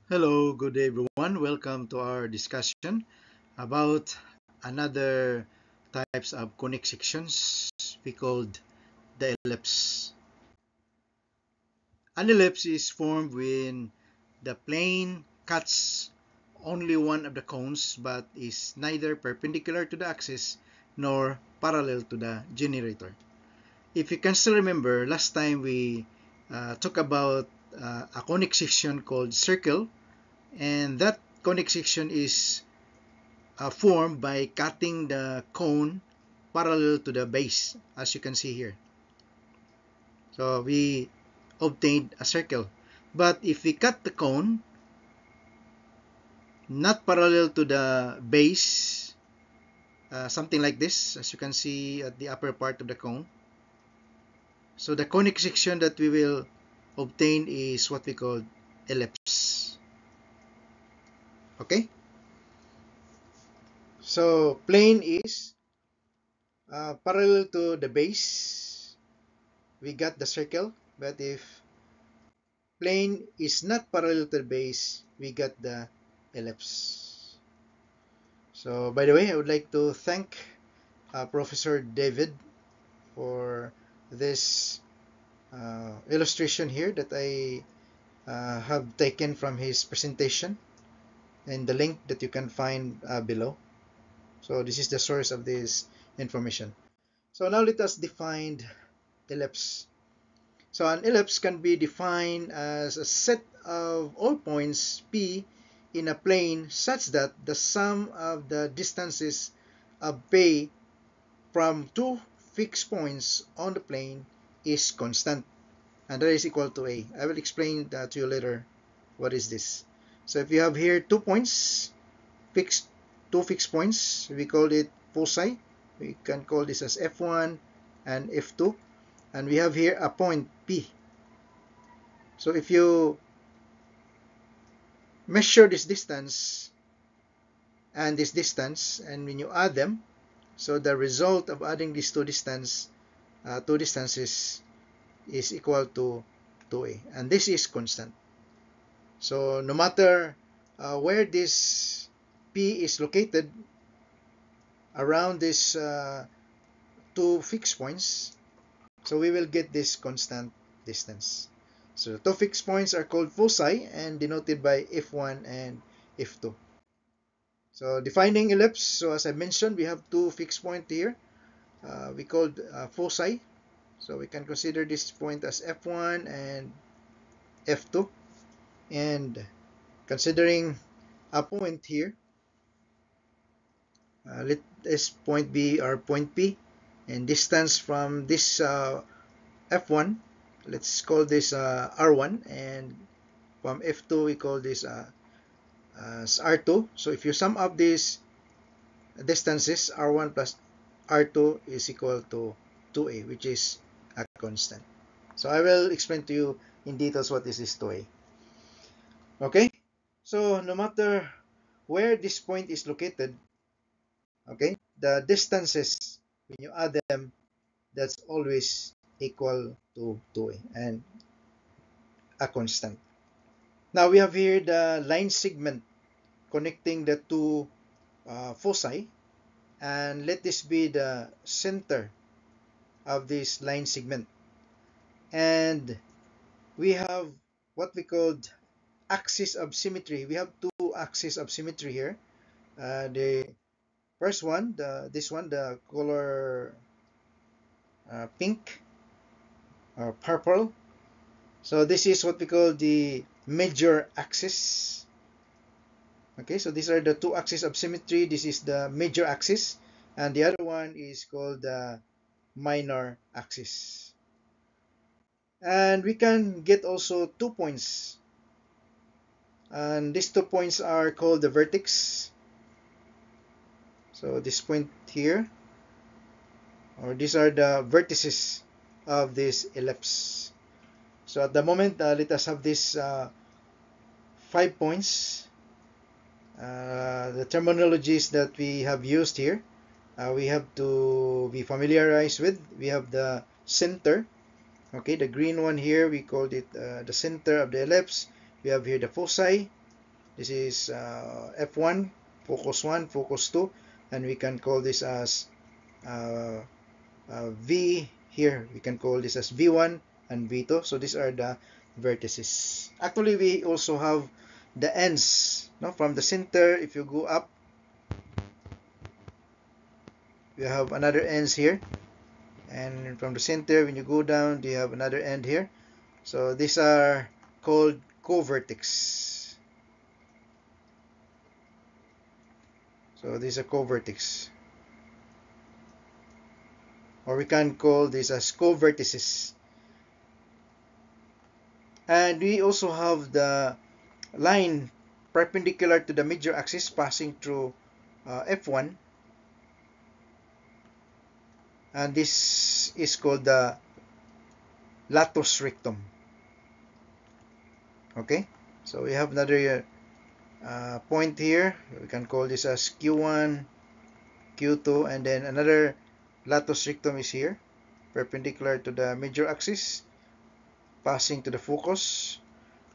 Hello, good day everyone. Welcome to our discussion about another types of conic sections we called the ellipse. An ellipse is formed when the plane cuts only one of the cones but is neither perpendicular to the axis nor parallel to the generator. If you can still remember, last time we talked about a conic section called circle, and that conic section is formed by cutting the cone parallel to the base, as you can see here. So we obtained a circle. But if we cut the cone not parallel to the base, something like this, as you can see at the upper part of the cone, so the conic section that we will obtain is what we call ellipse. Okay? So plane is parallel to the base, we got the circle. But if plane is not parallel to the base, we got the ellipse. So by the way, I would like to thank Professor David for this illustration here that I have taken from his presentation, and the link that you can find below. So this is the source of this information. So now let us define ellipse. So an ellipse can be defined as a set of all points P in a plane such that the sum of the distances away from two fixed points on the plane is constant, and that is equal to A. I will explain that to you later. What is this? So if you have here two fixed points, we call it foci. We can call this as F1 and F2, and we have here a point P. So if you measure this distance and this distance, and when you add them, so the result of adding these two distances is equal to 2a, and this is constant. So no matter where this P is located around these two fixed points, so we will get this constant distance. So the two fixed points are called foci and denoted by F1 and F2. So defining ellipse, so as I mentioned, we have two fixed points here. We called foci. So we can consider this point as F1 and F2. And considering a point here, let this point be our point P, and distance from this F1, let's call this R1, and from F2 we call this as R2. So if you sum up these distances, R1 plus R2 is equal to 2A, which is a constant. So I will explain to you in details what is this 2A. Okay, so no matter where this point is located, okay, the distances, when you add them, that's always equal to 2A and a constant. Now we have here the line segment connecting the two foci, and let this be the center of this line segment. And we have what we called axis of symmetry. We have two axes of symmetry here. The first one, this one, the color pink or purple. So this is what we call the major axis. Okay, so these are the two axes of symmetry. This is the major axis, and the other one is called the minor axis. And we can get also 2 points, and these 2 points are called the vertex. So this point here, or these are the vertices of this ellipse. So at the moment, let us have these 5 points. The terminologies that we have used here, we have to be familiarized with. We have the center. Okay, the green one here, we called it the center of the ellipse. We have here the foci, This is F1, focus 1, focus 2, and we can call this as uh, V here. We can call this as V1 and V2. So these are the vertices. Actually, we also have the ends. No? From the center, if you go up, you have another ends here. And from the center, when you go down, you have another end here. So these are called co-vertex. So these are co-vertex. Or we can call this as co-vertices. And we also have the line perpendicular to the major axis passing through F1. And this is called the latus rectum. Okay, so we have another point here. We can call this as Q1, Q2, and then another latus rectum is here, perpendicular to the major axis, passing to the focus.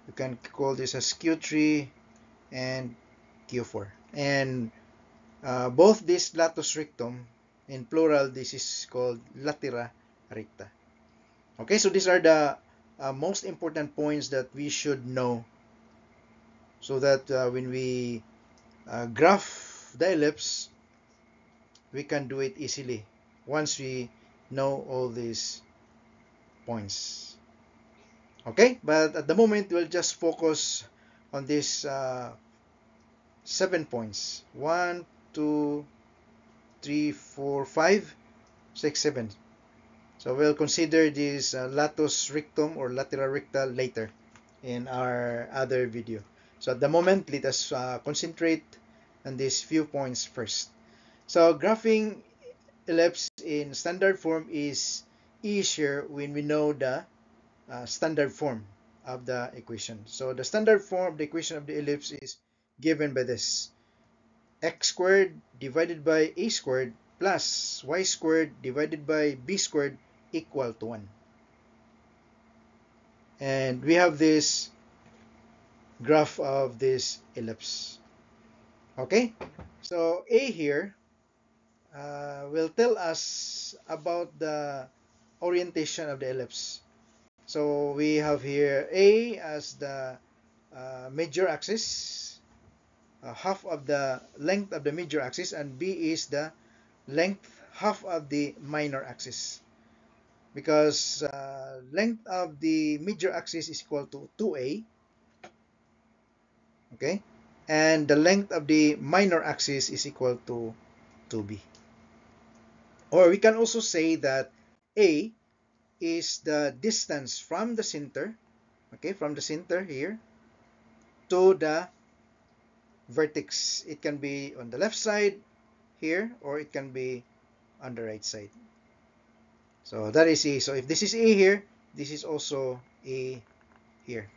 We can call this as Q3 and Q4. And both this latus rectum, in plural, this is called latera recta. Okay, so these are the most important points that we should know, so that when we graph the ellipse, we can do it easily once we know all these points. Okay, but at the moment, we'll just focus on these 7 points. 1, 2, 3, 4, 5, 6, 7. So we'll consider this latus rectum or latera recta later in our other video. So at the moment, let us concentrate on these few points first. So graphing ellipse in standard form is easier when we know the standard form of the equation. So the standard form of the equation of the ellipse is given by this: x squared divided by a squared plus y squared divided by b squared equal to 1. And we have this graph of this ellipse. Okay, so A here will tell us about the orientation of the ellipse. So we have here A as the major axis, half of the length of the major axis, and B is the length half of the minor axis, because length of the major axis is equal to 2A, okay, and the length of the minor axis is equal to 2B. Or we can also say that A is the distance from the center, okay, from the center here to the vertex. It can be on the left side here, or it can be on the right side. So that is A. So if this is A here, this is also A here.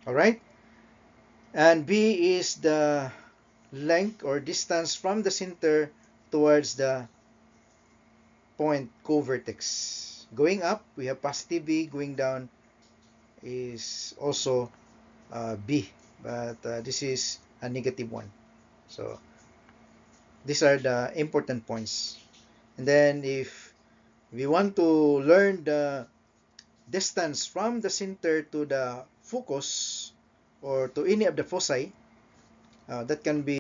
All right. And B is the length or distance from the center towards the point co-vertex. Going up, we have positive B. Going down is also B, but this is a negative one. So these are the important points. And then if we want to learn the distance from the center to the focus or to any of the foci, that can be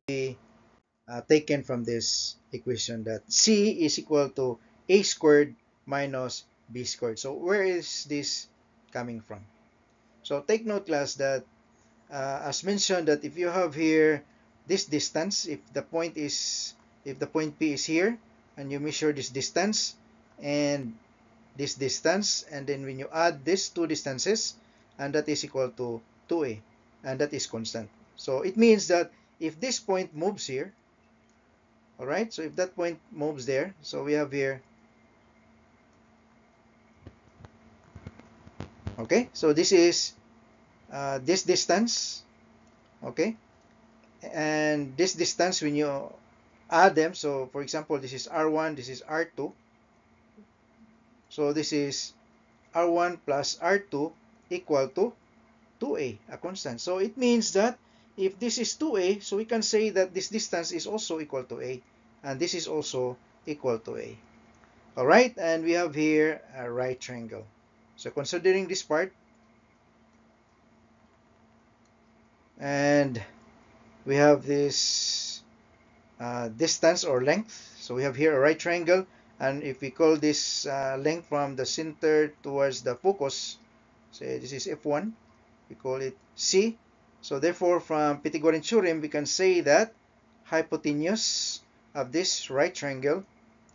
taken from this equation, that C is equal to A squared minus B squared. So where is this coming from? So take note, class, that as mentioned, that if you have here this distance, if the point P is here, and you measure this distance and this distance, and then when you add these two distances, and that is equal to 2A, and that is constant. So it means that if this point moves here, all right, so if that point moves there, so we have here, okay, so this is this distance, okay, and this distance, when you add them, so for example, this is R1, this is R2, so this is R1 plus R2 equal to 2a, a constant. So it means that if this is 2a, so we can say that this distance is also equal to a, and this is also equal to a. All right, and we have here a right triangle. So considering this part, and we have this distance or length. So we have here a right triangle, and if we call this length from the center towards the focus, say this is F1, we call it C. So therefore, from Pythagorean theorem, we can say that hypotenuse of this right triangle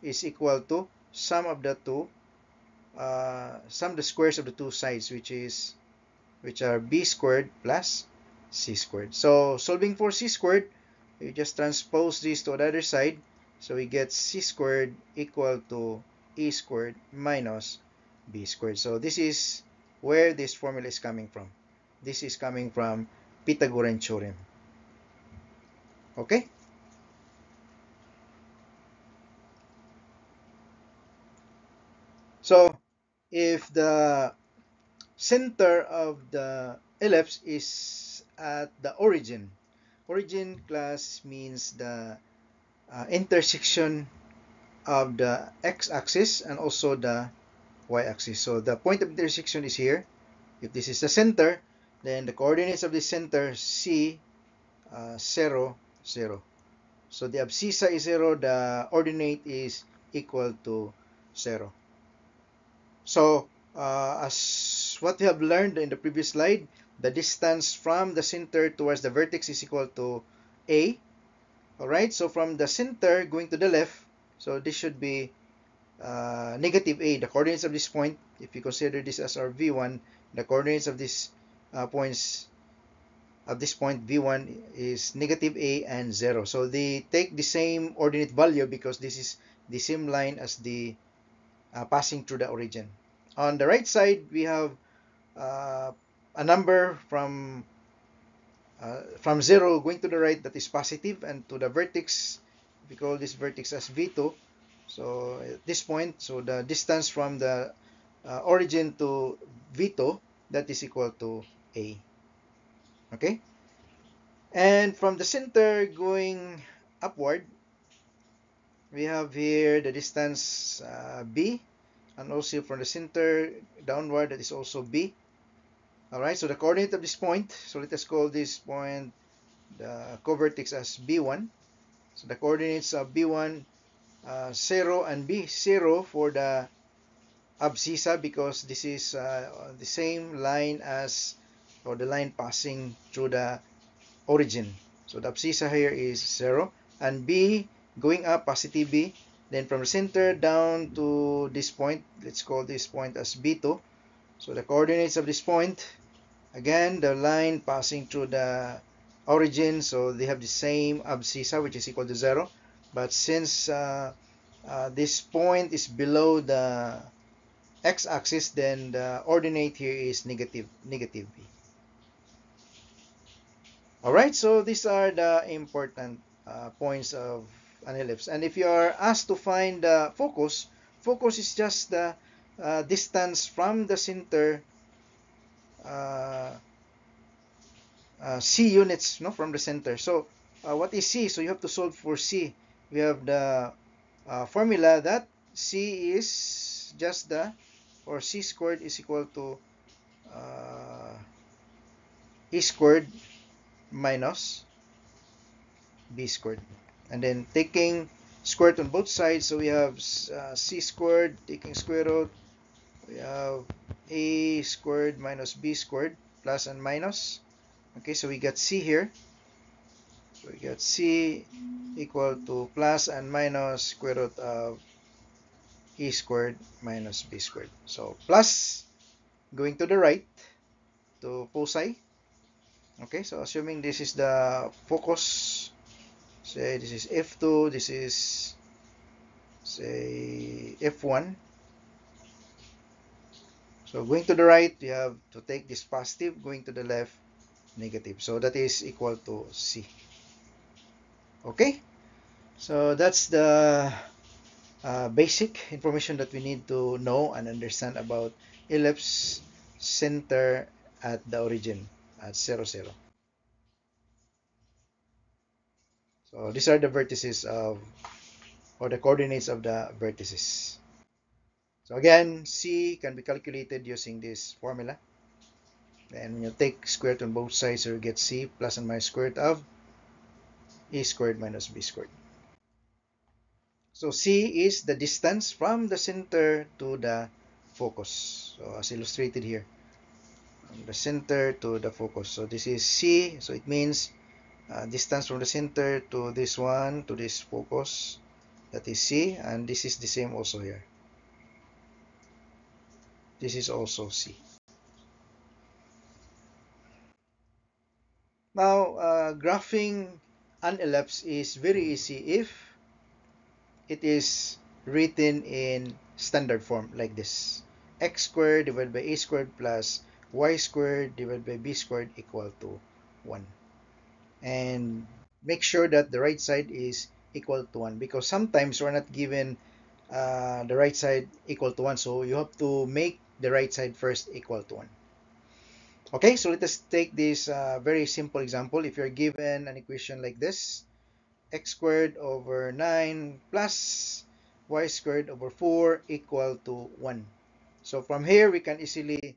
is equal to sum of the sum of the squares of the two sides, which are b squared plus c squared. So solving for c squared, we just transpose this to the other side, so we get c squared equal to e squared minus b squared. So this is where this formula is coming from. This is coming from Pythagorean theorem. Okay? So if the center of the ellipse is at the origin, origin class means the intersection of the x-axis and also the y-axis. So the point of intersection is here. If this is the center, then the coordinates of the center C 0, 0. So the abscissa is 0, the ordinate is equal to 0. So as what we have learned in the previous slide, the distance from the center towards the vertex is equal to a. Alright, so from the center going to the left, so this should be negative a, the coordinates of this point. If you consider this as our v1, the coordinates of this points of this point v1 is negative a and 0. So they take the same ordinate value because this is the same line as the passing through the origin. On the right side, we have a number from 0 going to the right that is positive, and to the vertex, we call this vertex as v2. So at this point, so the distance from the origin to v2, that is equal to a. Okay? And from the center going upward, we have here the distance b, and also from the center downward, that is also b. Alright, so the coordinate of this point, so let us call this point the covertex as b1. So the coordinates of b1, 0 and b, 0 for the abscissa because this is the same line as, or the line passing through the origin. So the abscissa here is 0, and b going up, positive b. Then from the center down to this point, let's call this point as b2. So the coordinates of this point, again, the line passing through the origin, so they have the same abscissa, which is equal to 0. But since this point is below the x-axis, then the ordinate here is negative b. Alright, so these are the important points of an ellipse. And if you are asked to find the focus, focus is just the distance from the center C units, no, from the center. So what is C? So you have to solve for C. We have the formula that C is just the, or C squared is equal to E squared minus B squared. And then taking square root on both sides, so we have C squared, taking square root, we have A squared minus B squared, plus and minus. Okay, so we got C here. So we got C equal to plus and minus square root of E squared minus B squared. So plus going to the right to foci. Okay, so assuming this is the focus, say this is F2, this is say F1. So going to the right, you have to take this positive, going to the left, negative. So that is equal to C. Okay, so that's the basic information that we need to know and understand about ellipse, center, at the origin at 0, 0. So these are the vertices of, or the coordinates of the vertices. So again, C can be calculated using this formula. And when you take square root on both sides, you get C plus and minus square root of A squared minus B squared. So C is the distance from the center to the focus. So as illustrated here, from the center to the focus. So this is C. So it means distance from the center to this one, to this focus. That is C. And this is the same also here. This is also C. Now, graphing an ellipse is very easy if it is written in standard form like this. X squared divided by A squared plus Y squared divided by B squared equal to 1. And make sure that the right side is equal to 1, because sometimes we're not given the right side equal to 1. So you have to make the right side first equal to 1. Okay, so let us take this very simple example. If you're given an equation like this, x squared over 9 plus y squared over 4 equal to 1. So from here, we can easily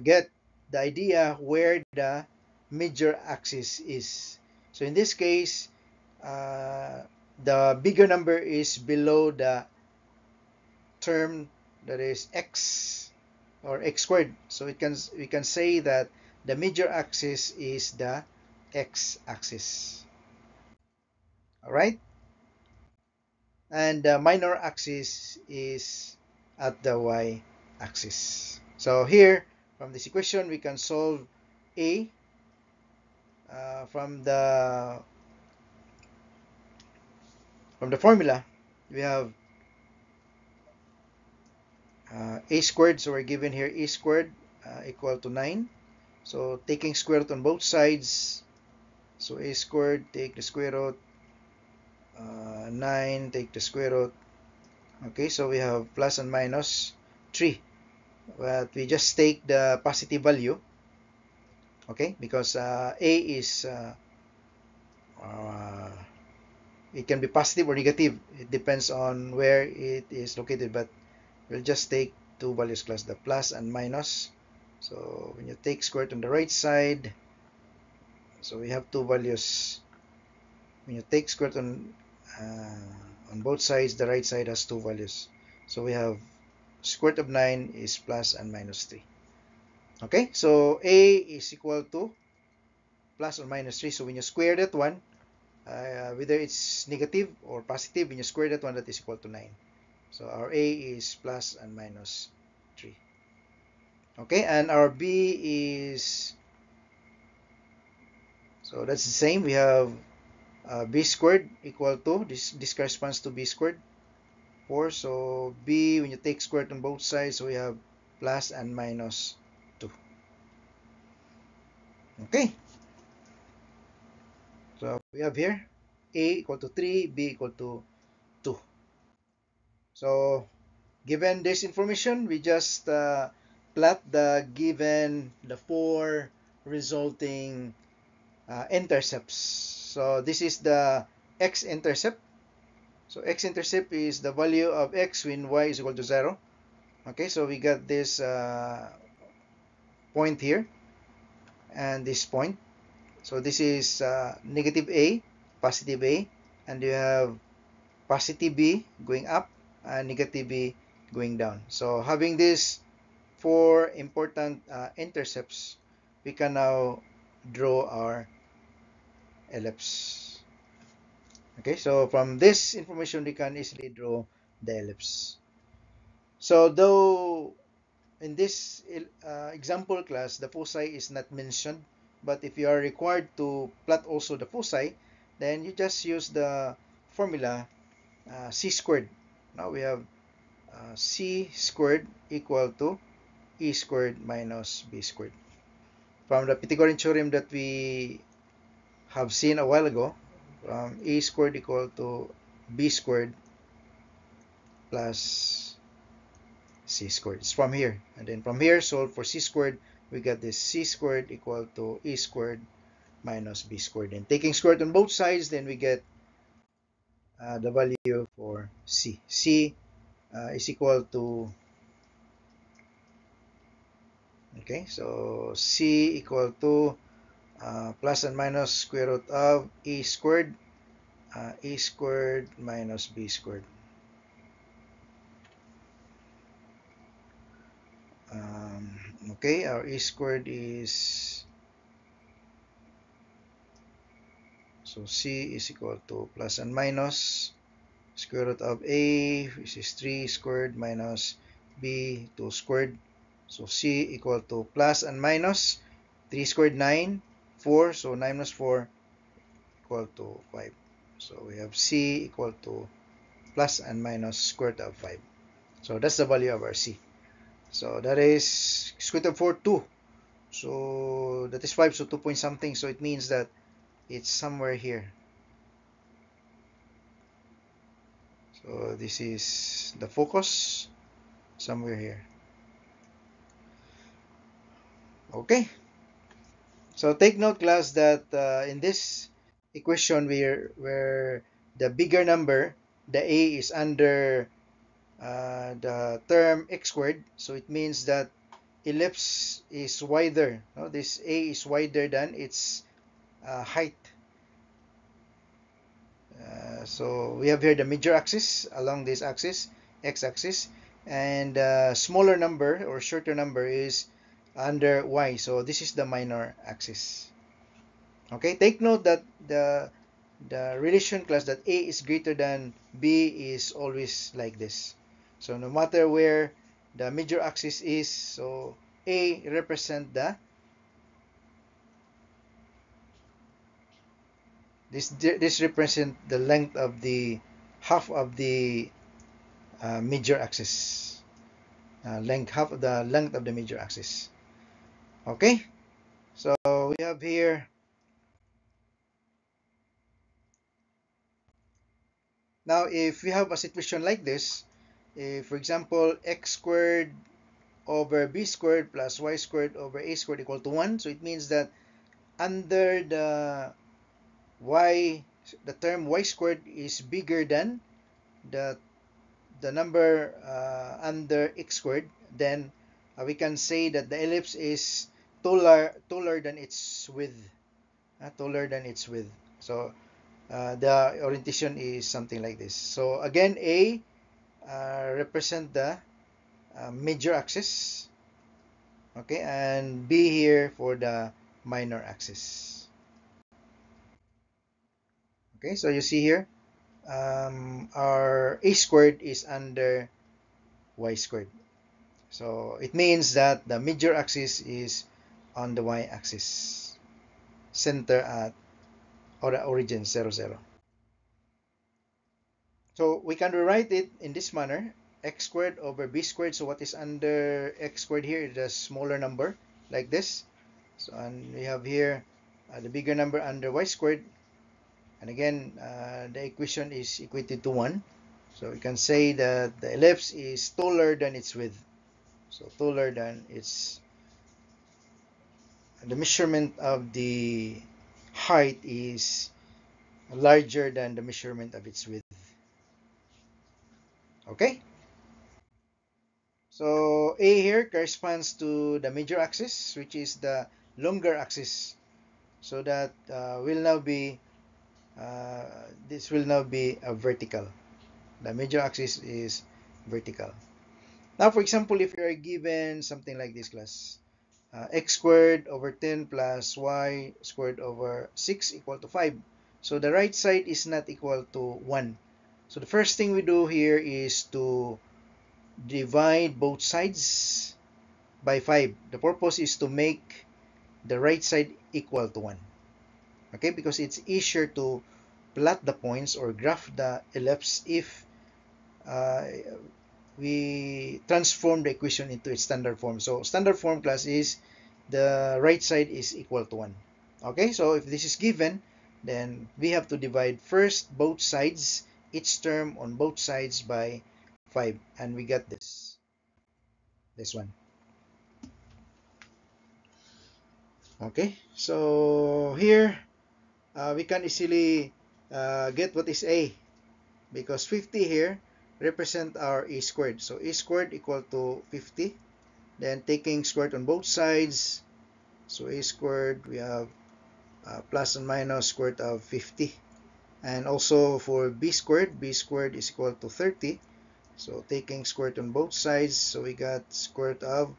get the idea where the major axis is. So in this case, the bigger number is below the term that is x or x squared. So we can say that the major axis is the x-axis. All right, and the minor axis is at the y-axis. So here, from this equation, we can solve a from the formula. We have a squared, so we're given here a squared equal to 9. So taking square root on both sides, so a squared, take the square root, 9, take the square root. Okay, so we have plus and minus 3. But we just take the positive value, okay, because a is it can be positive or negative. It depends on where it is located, but we'll just take two values plus the plus and minus. So when you take square root on the right side, so we have two values. When you take square root on both sides, the right side has two values. So we have square root of 9 is plus and minus 3. Okay, so a is equal to plus or minus 3. So when you square that one, whether it's negative or positive, when you square that one, that is equal to 9. So our a is plus and minus 3. Okay, and our b is, so that's the same. We have b squared equal to, this corresponds to b squared, 4. So b, when you take square root on both sides, so we have plus and minus 2. Okay, so we have here a equal to 3, b equal to 2. So given this information, we just plot the four resulting intercepts. So this is the x-intercept. So x-intercept is the value of x when y is equal to 0. Okay, so we got this point here and this point. So this is negative a, positive a, and you have positive b going up and negative b going down. So having these four important intercepts, we can now draw our ellipse. Okay, so from this information, we can easily draw the ellipse. So though in this example class, the foci is not mentioned, but if you are required to plot also the foci, then you just use the formula c squared. Now we have c squared equal to e squared minus b squared. From the Pythagorean theorem that we have seen a while ago, a squared equal to b squared plus c squared. It's from here. And then from here, solve for c squared. we got this c squared equal to a squared minus b squared. And taking square root on both sides, then we get the value for c. C is equal to, okay, so c equal to plus and minus square root of a squared minus b squared. Okay, our a squared is, so c is equal to plus and minus square root of a, which is 3 squared minus b 2 squared. So c equal to plus and minus 3 squared 9, 4, so 9 minus 4 equal to 5. So we have c equal to plus and minus square root of 5. So that's the value of our c. So that is square root of 4, 2. So that is 5, so 2 point something. So it means that it's somewhere here. So this is the focus, somewhere here. Okay. So take note, class, that in this equation where the bigger number, the a, is under the term x squared, so it means that ellipse is wider. No? This a is wider than its height. So we have here the major axis along this axis, x-axis, and smaller number or shorter number is under y. So this is the minor axis. Okay, take note that the relation, class, that a is greater than b is always like this. So no matter where the major axis is, so a represent this represent the length of the half of the major axis, half of the length of the major axis. Okay, so we have here, now if we have a situation like this, if for example x squared over b squared plus y squared over a squared equal to 1, so it means that under the term y squared is bigger than the number under x squared, then we can say that the ellipse is taller than its width, So the orientation is something like this. So again, a represent the major axis, okay, and b here for the minor axis. Okay, so you see here, our a squared is under y squared. So it means that the major axis is on the y-axis, center at or origin 0, 0. So we can rewrite it in this manner, x squared over b squared. So what is under x squared here is a smaller number, like this. So and we have here the bigger number under y squared. And again, the equation is equated to 1. So we can say that the ellipse is taller than its width. So taller than its, the measurement of the height is larger than the measurement of its width. Okay? So A here corresponds to the major axis, which is the longer axis. So that will now be, this will now be a vertical. The major axis is vertical. Now, for example, if you are given something like this, class, x squared over 10 plus y squared over 6 equal to 5. So the right side is not equal to 1. So the first thing we do here is to divide both sides by 5. The purpose is to make the right side equal to 1. Okay, because it's easier to plot the points or graph the ellipse if uh, we transform the equation into its standard form. So standard form, class, is the right side is equal to 1. Okay, so if this is given, then we have to divide first both sides, each term on both sides by 5, and we get this one. Okay, so here we can easily get what is a, because 50 here represent our a squared. So a squared equal to 50. Then taking square root on both sides, so a squared we have plus and minus square root of 50. And also for b squared is equal to 30. So taking square root on both sides, so we got square root of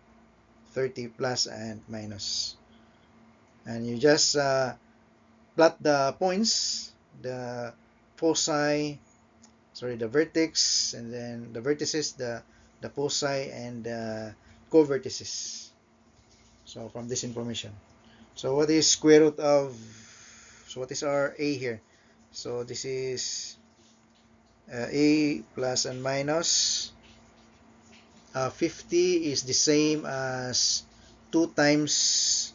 30 plus and minus. And you just plot the points, the foci, sorry, the vertex, and then the vertices, the foci, and the co-vertices. So from this information. So what is square root of, so what is our a here? So this is a plus and minus 50 is the same as 2 times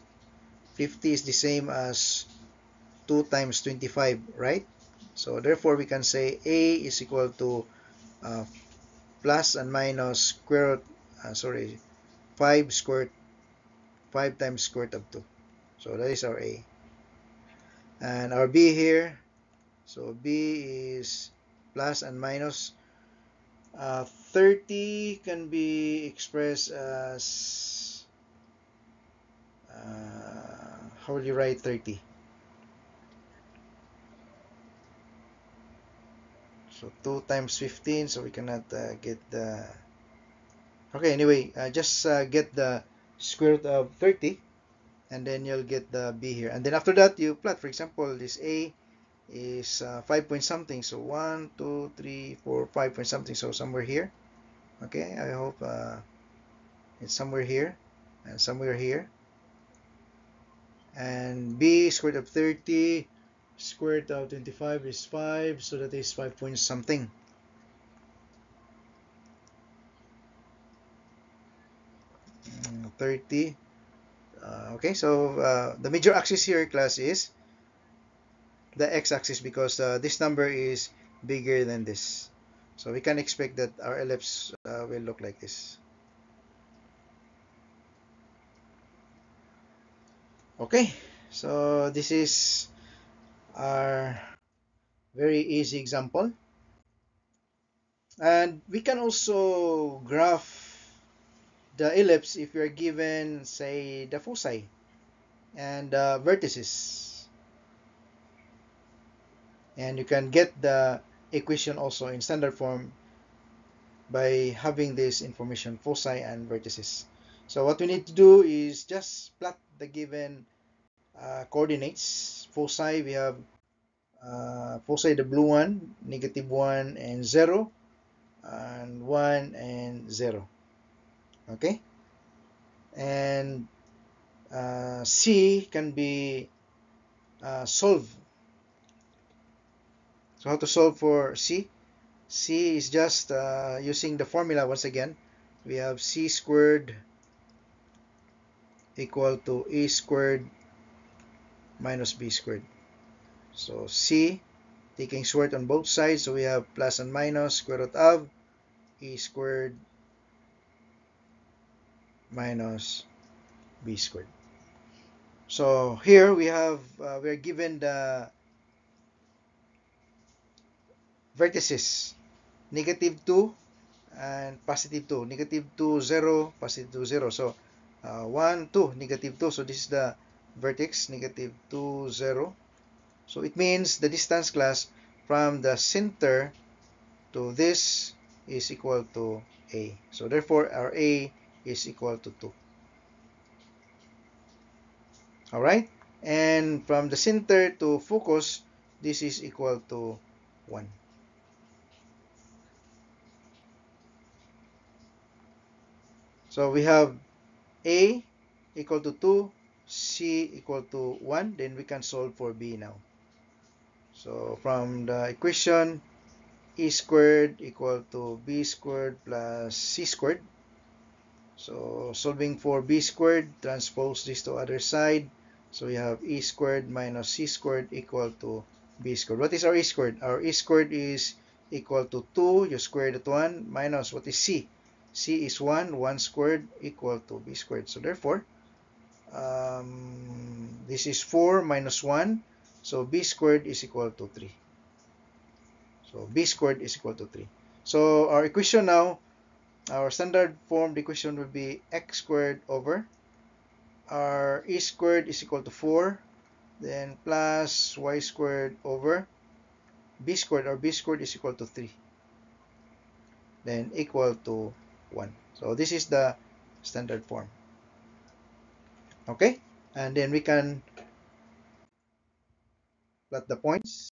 50 is the same as 2 times 25, right? So therefore we can say a is equal to uh, plus and minus square root, sorry, 5 squared, 5 times square root of 2. So that is our a. And our b here, so b is plus and minus 30 can be expressed as how will you write 30? So 2 times 15, so we cannot get the, okay, anyway, just get the square root of 30, and then you'll get the b here. And then after that, you plot, for example, this a is 5 point something, so 1, 2, 3, 4, 5 point something, so somewhere here. Okay, I hope it's somewhere here and somewhere here. And b square root of 30 square root of 25 is 5, so that is 5 point something. Mm, 30. Okay, so the major axis here, class, is the x-axis, because this number is bigger than this. So we can expect that our ellipse will look like this. Okay, so this is our very easy example. And we can also graph the ellipse if you're given, say, the foci and vertices. And you can get the equation also in standard form by having this information, foci and vertices. So what we need to do is just plot the given coordinates. Foci, we have foci, the blue one, -1 and 0, and 1 and 0. Okay? And C can be solved. So how to solve for C? C is just using the formula once again. We have C squared equal to A squared minus B squared. So C, taking square root on both sides, so we have plus and minus square root of A squared minus B squared. So here we have, we're given the vertices, -2 and +2, -2, 0, +2, 0. So 1, 2, -2. So this is the vertex, -2, 0. So it means the distance, class, from the center to this is equal to A. So therefore our A is equal to 2. Alright? And from the center to focus, this is equal to 1. So we have A equal to 2, C equal to 1, then we can solve for B now. So from the equation, E squared equal to B squared plus C squared. So solving for B squared, transpose this to other side. So we have E squared minus C squared equal to B squared. What is our E squared? Our E squared is equal to 2. You square that 1 minus what is C? C is 1. 1 squared equal to B squared. So therefore, this is 4 minus 1, so b squared is equal to 3. So b squared is equal to 3. So our equation now, our standard form equation will be x squared over our e squared is equal to 4, then plus y squared over b squared, or b squared is equal to 3, then equal to 1. So this is the standard form. Okay, and then we can plot the points,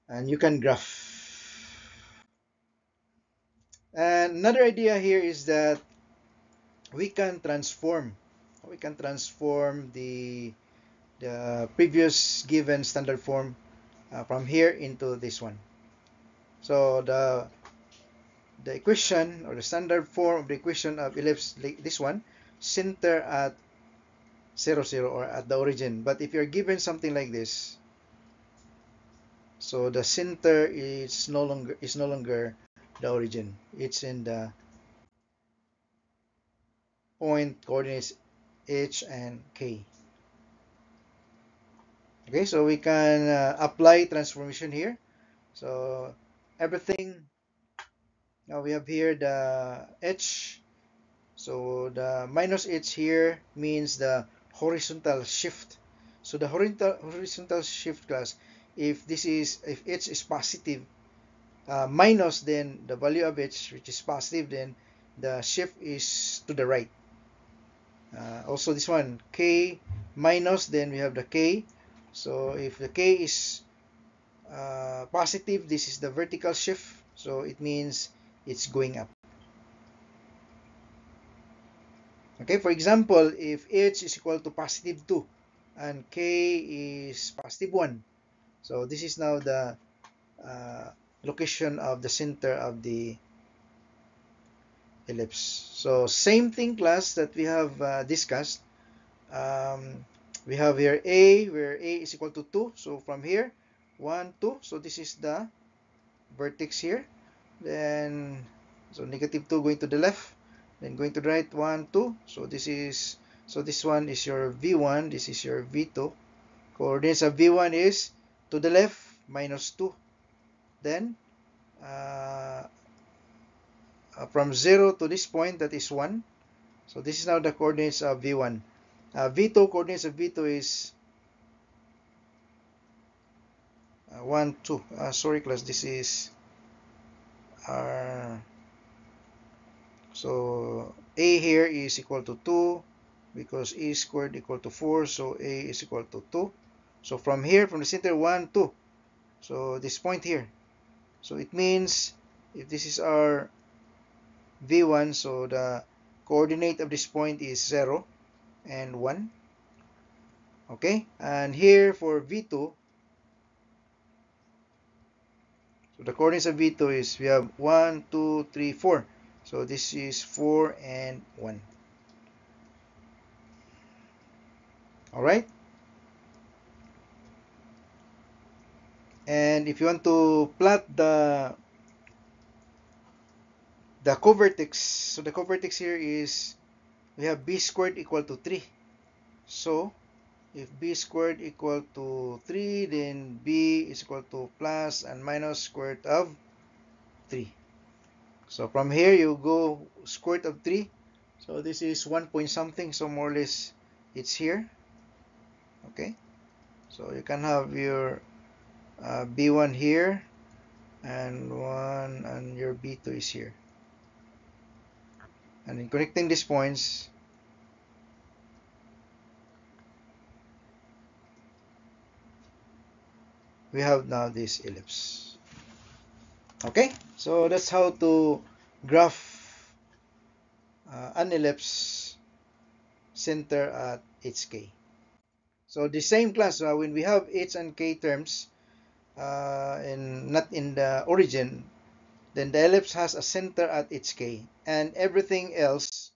and you can graph. And another idea here is that we can transform the previous given standard form from here into this one. So the equation, or the standard form of the equation of ellipse, like this one, center at 0, 0, or at the origin. But if you're given something like this, so the center is no longer the origin. It's in the point coordinates h and k. Okay, so we can apply transformation here. So everything, now we have here the h. So the minus h here means the horizontal shift. So the horizontal shift class, if h is positive, minus, then the value of h which is positive, then the shift is to the right. Also this one, k minus, then we have the k. So if the k is positive, this is the vertical shift, so it means it's going up. Okay, for example, if h is equal to positive 2 and k is positive 1, so this is now the location of the center of the ellipse. So same thing, class, that we have discussed. We have here a, where a is equal to 2. So from here, 1, 2. So this is the vertex here. Then, so negative 2 going to the left. Then going to the right, 1, 2. So this one is your v1. This is your v2. Coordinates of v1 is to the left, minus 2. Then, from 0 to this point, that is 1. So this is now the coordinates of v1. V2, coordinates of v2 is 1, 2. Sorry, class, this is so a here is equal to 2 because e squared equal to 4, so a is equal to 2. So from here, from the center, 1, 2. So this point here. So it means if this is our v1, so the coordinate of this point is 0 and 1. Okay, and here for v2, so the coordinates of v2 is, we have 1, 2, 3, 4. So this is 4 and 1. Alright? And if you want to plot the covertex, so the covertex here is, we have b squared equal to 3. So if b squared equal to 3, then b is equal to plus and minus square root of 3. So from here, you go square root of 3. So this is 1 point something, so more or less it's here. Okay, so you can have your b1 here, and 1, and your b2 is here. And in connecting these points, we have now this ellipse. Okay, so that's how to graph an ellipse center at hk. So the same class, when we have h and k terms not in the origin, then the ellipse has a center at hk, and everything else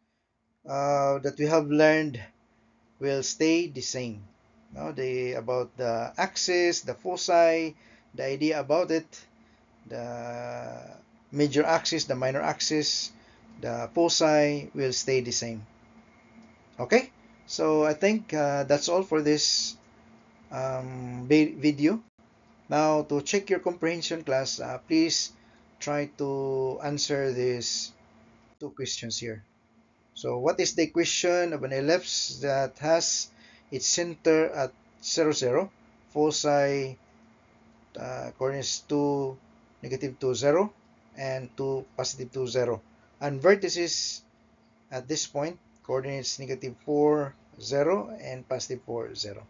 that we have learned will stay the same. About the axis, the foci, the idea about it, the major axis, the minor axis, the foci will stay the same. Okay, so I think that's all for this video. Now, to check your comprehension, class, please try to answer these two questions here. So what is the equation of an ellipse that has its center at 0, 0, foci coordinates 2, negative 2, 0, and 2, positive 2, 0, and vertices at this point coordinates negative 4, 0, and positive 4, 0.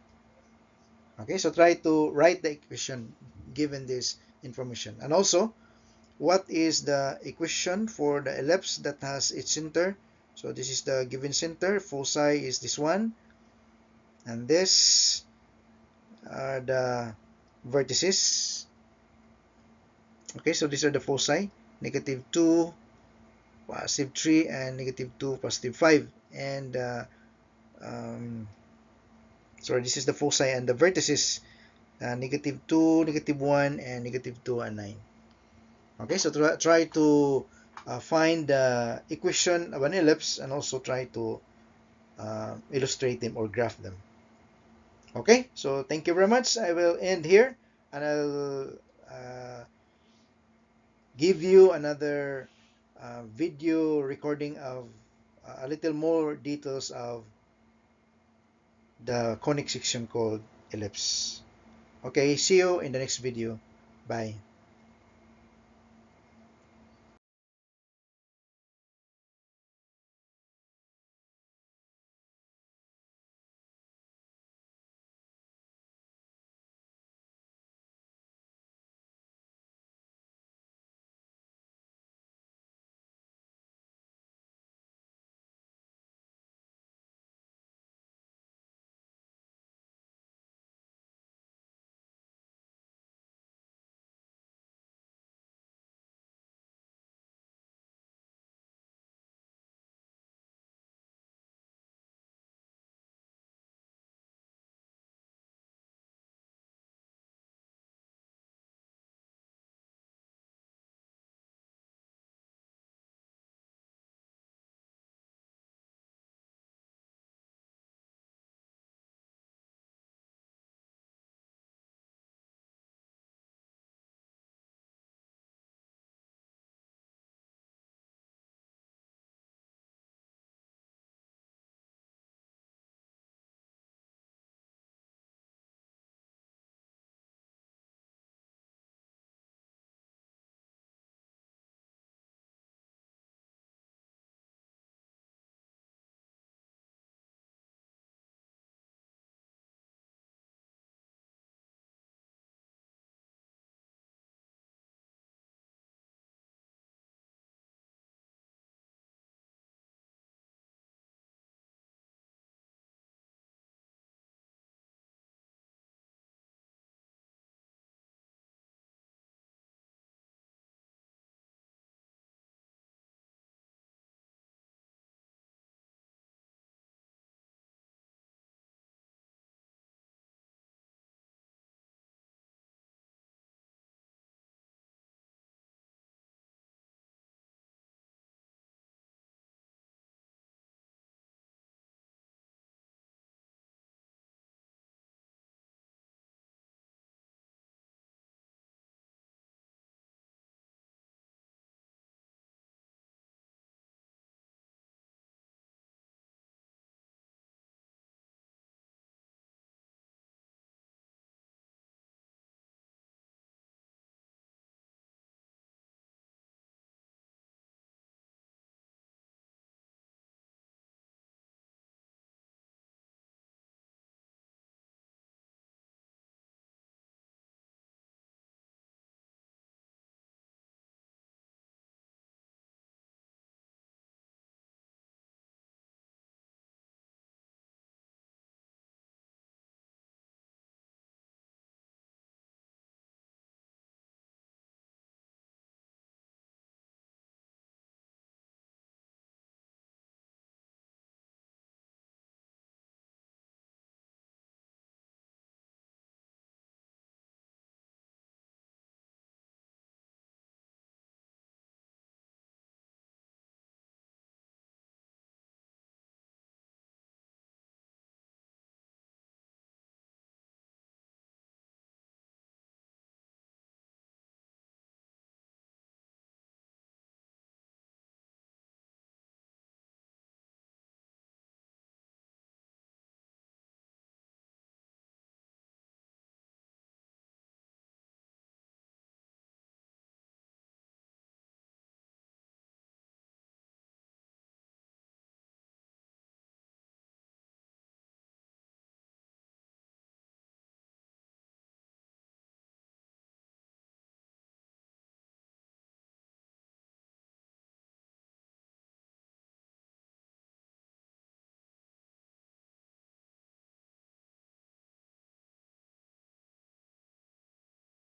Okay, so try to write the equation given this information. And also, what is the equation for the ellipse that has its center? So this is the given center. Foci is this one, and this are the vertices. Okay, so these are the foci: negative 2, positive 3, and negative 2, positive 5. And sorry, this is the foci, and the vertices negative 2, negative 1, and negative 2 and 9. Okay, so try to find the equation of an ellipse and also try to illustrate them or graph them. Okay, so thank you very much. I will end here and I'll give you another video recording of a little more details of the conic section called ellipse. Okay, see you in the next video. Bye.